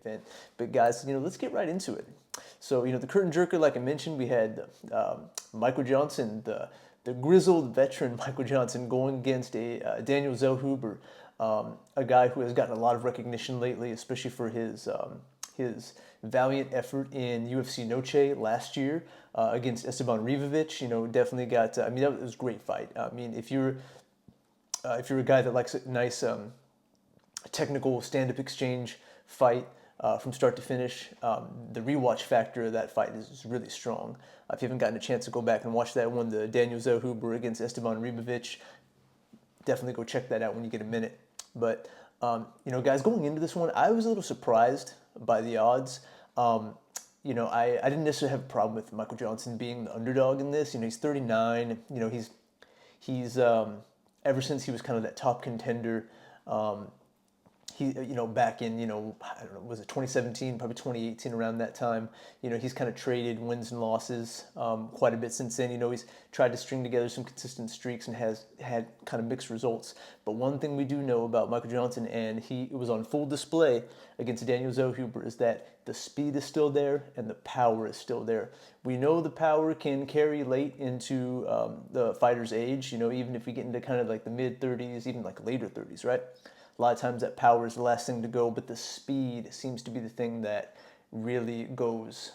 event. But guys, let's get right into it. So, the curtain jerker, like I mentioned, we had Michael Johnson, the grizzled veteran Michael Johnson, going against a Daniel Zellhuber, a guy who has gotten a lot of recognition lately, especially for his valiant effort in UFC Noche last year against Esteban Rivovic. Definitely got. I mean, that was a great fight. I mean, if you're a guy that likes a nice technical stand-up exchange fight from start to finish, the rewatch factor of that fight is really strong. If you haven't gotten a chance to go back and watch that one, the Daniel Zellhuber against Esteban Ribovic, definitely go check that out when you get a minute. But guys, going into this one, I was a little surprised by the odds. I didn't necessarily have a problem with Michael Johnson being the underdog in this. He's 39. He's ever since he was kind of that top contender. He, back in, I don't know, was it 2017, probably 2018, around that time, he's kind of traded wins and losses quite a bit since then. He's tried to string together some consistent streaks and has had kind of mixed results. But one thing we do know about Michael Johnson, and it was on full display against Daniel Zellhuber, is that the speed is still there and the power is still there. We know the power can carry late into the fighter's age, even if we get into kind of like the mid-30s, even like later 30s, right? A lot of times that power is the last thing to go, but the speed seems to be the thing that really goes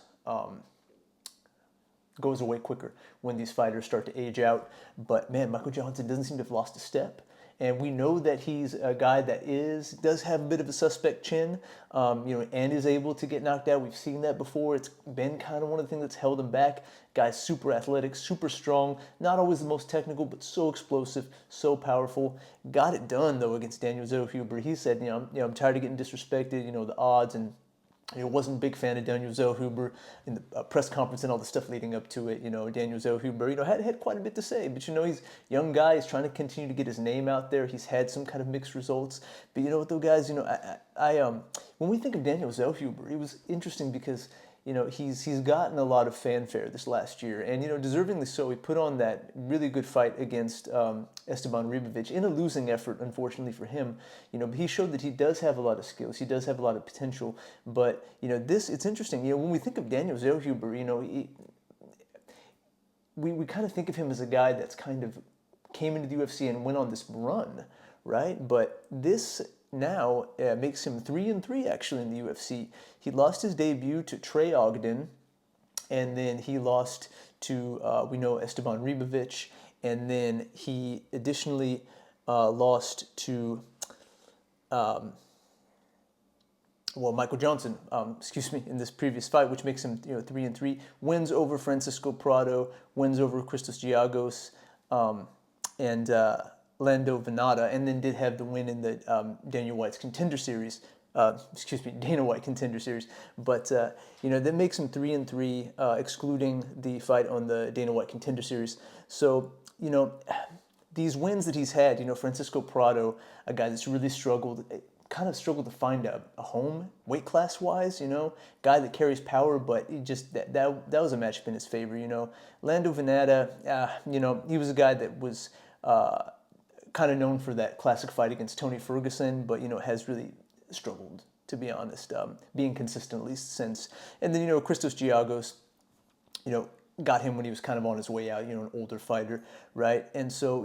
away quicker when these fighters start to age out. But man, Michael Johnson doesn't seem to have lost a step. And we know that he's a guy that does have a bit of a suspect chin, and is able to get knocked out. We've seen that before. It's been kind of one of the things that's held him back. Guy's super athletic, super strong, not always the most technical, but so explosive, so powerful. Got it done though against Daniel Zellhuber. He said, I'm tired of getting disrespected. The odds, and wasn't a big fan of Daniel Zellhuber in the press conference and all the stuff leading up to it. Daniel Zellhuber, had quite a bit to say, but he's a young guy. He's trying to continue to get his name out there. He's had some kind of mixed results, but you know what though, guys, when we think of Daniel Zellhuber, it was interesting because he's gotten a lot of fanfare this last year, and deservingly so. He put on that really good fight against Esteban Ribovic in a losing effort, unfortunately for him. But he showed that he does have a lot of skills. He does have a lot of potential. But it's interesting. When we think of Daniel Zellhuber, we kind of think of him as a guy that's kind of came into the UFC and went on this run, right? But this now makes him 3-3 actually in the UFC. He lost his debut to Trey Ogden, and then he lost to we know Esteban Ribovic, and then he additionally lost to Michael Johnson, in this previous fight, which makes him 3-3. Wins over Francisco Prado, wins over Christos Giagos, and Lando Venata, and then did have the win in the Dana White Contender Series. But that makes him 3-3, excluding the fight on the Dana White Contender Series. So these wins that he's had, Francisco Prado, a guy that's really struggled to find a home weight class wise, guy that carries power, but he just that was a matchup in his favor. Lando Venata, he was a guy that was kind of known for that classic fight against Tony Ferguson, but has really struggled, to be honest, being consistent at least since. And then Christos Giagos, got him when he was kind of on his way out, an older fighter, right? And so,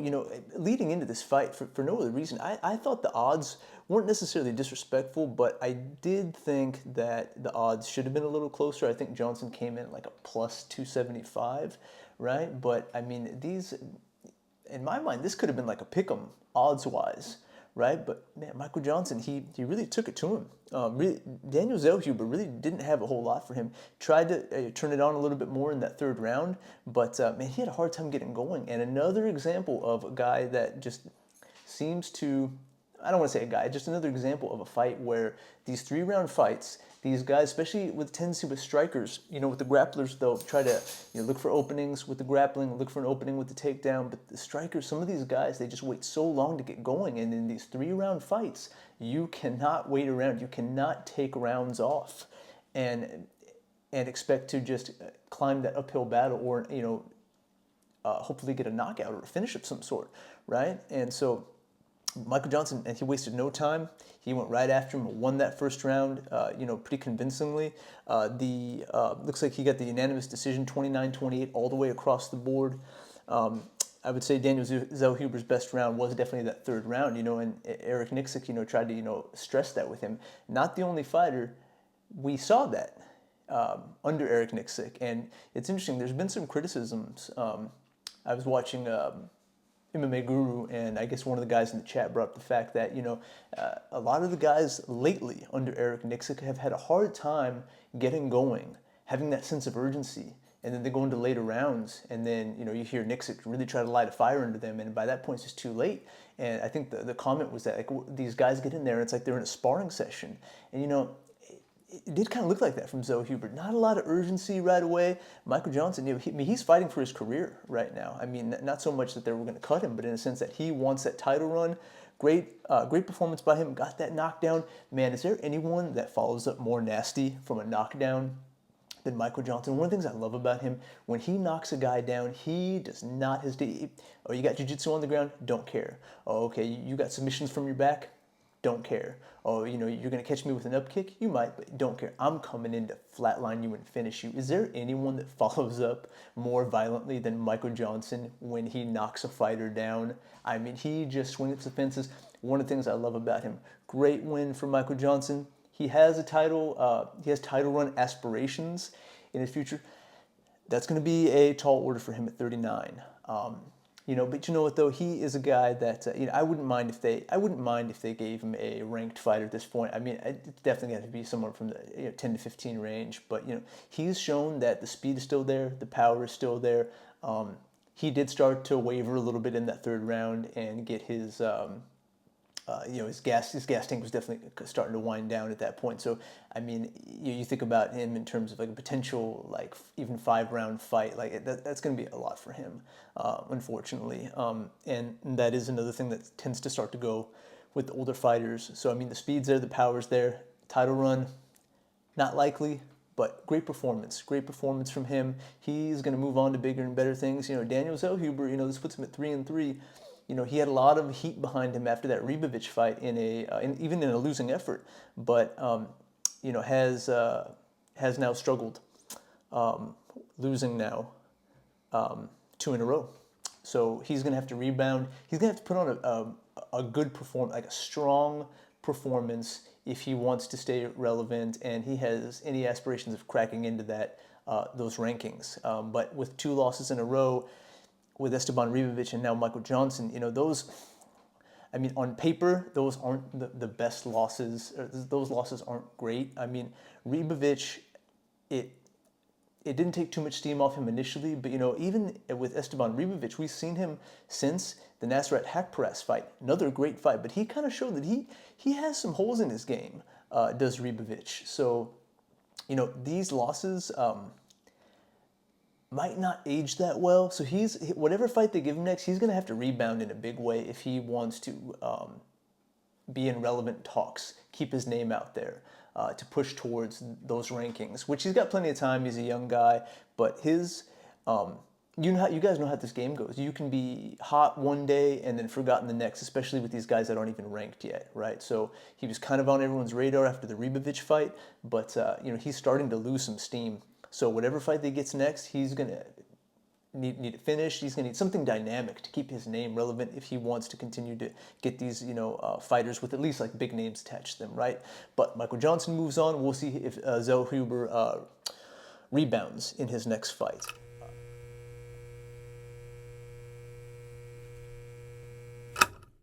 leading into this fight, for no other reason, I thought the odds weren't necessarily disrespectful, but I did think that the odds should have been a little closer. I think Johnson came in at like a plus 275, right? But I mean, these, in my mind, this could have been like a pick'em odds-wise, right? But man, Michael Johnson, he really took it to him. Daniel Zellhuber really didn't have a whole lot for him. Tried to turn it on a little bit more in that third round, but man, he had a hard time getting going. And another example of a guy that just seems to, I don't want to say a guy, just another example of a fight where these 3-round fights, these guys, especially with tendency with strikers, with the grapplers, they'll try to look for openings with the grappling, look for an opening with the takedown. But the strikers, some of these guys, they just wait so long to get going. And in these 3-round fights, you cannot wait around. You cannot take rounds off and expect to just climb that uphill battle or, hopefully get a knockout or a finish of some sort, right? And so Michael Johnson, and he wasted no time. He went right after him, won that first round, pretty convincingly. Looks like he got the unanimous decision, 29-28, all the way across the board. I would say Daniel Zellhuber's best round was definitely that third round, and Eric Nicksick, tried to, stress that with him. Not the only fighter. We saw that under Eric Nicksick, and it's interesting. There's been some criticisms. I was watching MMA Guru, and I guess one of the guys in the chat brought up the fact that, a lot of the guys lately under Eric Nicksick have had a hard time getting going, having that sense of urgency, and then they go into later rounds, and then, you hear Nicksick really try to light a fire under them, and by that point it's just too late. And I think the comment was that, like, these guys get in there, and it's like they're in a sparring session, and, it did kind of look like that from Zellhuber. Not a lot of urgency right away. Michael Johnson, he's fighting for his career right now. I mean, not so much that they were going to cut him, but in a sense that he wants that title run. Great performance by him. Got that knockdown. Man, is there anyone that follows up more nasty from a knockdown than Michael Johnson? One of the things I love about him, when he knocks a guy down, he does not hesitate. Oh, you got jiu-jitsu on the ground? Don't care. Oh, okay, you got submissions from your back? Don't care. Oh, you're going to catch me with an up kick? You might, but don't care. I'm coming in to flatline you and finish you. Is there anyone that follows up more violently than Michael Johnson when he knocks a fighter down? I mean, he just swings the fences. One of the things I love about him. Great win for Michael Johnson. He has title run aspirations in his future. That's going to be a tall order for him at 39. But you know what though, he is a guy that I wouldn't mind if they gave him a ranked fighter at this point. I mean, it's definitely going to be someone from the 10 to 15 range. But he's shown that the speed is still there, the power is still there. He did start to waver a little bit in that third round and get his his gas tank was definitely starting to wind down at that point. So, I mean, you think about him in terms of like a potential, like even 5-round fight, like that's going to be a lot for him, unfortunately. And that is another thing that tends to start to go with the older fighters. So, I mean, the speed's there, the power's there. Title run, not likely, but great performance from him. He's going to move on to bigger and better things. Daniel Zellhuber, this puts him at 3-3. He had a lot of heat behind him after that Ribovic fight even in a losing effort, but has now struggled, losing now 2 in a row. So he's going to have to rebound. He's going to have to put on a good performance, like a strong performance, if he wants to stay relevant and he has any aspirations of cracking into those rankings. But with 2 losses in a row, with Esteban Ribovic and now Michael Johnson, those, I mean, on paper, those aren't the best losses. Those losses aren't great. I mean, Ribovic, it didn't take too much steam off him initially, but, even with Esteban Ribovic, we've seen him since the Nasrat Haqparast fight. Another great fight, but he kind of showed that he has some holes in his game, does Ribovic. So, these losses might not age that well. So whatever fight they give him next, he's going to have to rebound in a big way if he wants to be in relevant talks, keep his name out there, to push towards those rankings, which he's got plenty of time. He's a young guy, but his, you guys know how this game goes. You can be hot one day and then forgotten the next, especially with these guys that aren't even ranked yet, right? So he was kind of on everyone's radar after the Ribovic fight, but he's starting to lose some steam. So whatever fight they gets next, he's going to need to finish. He's going to need something dynamic to keep his name relevant if he wants to continue to get these, fighters with at least like big names attached to them, right? But Michael Johnson moves on. We'll see if Zellhuber rebounds in his next fight.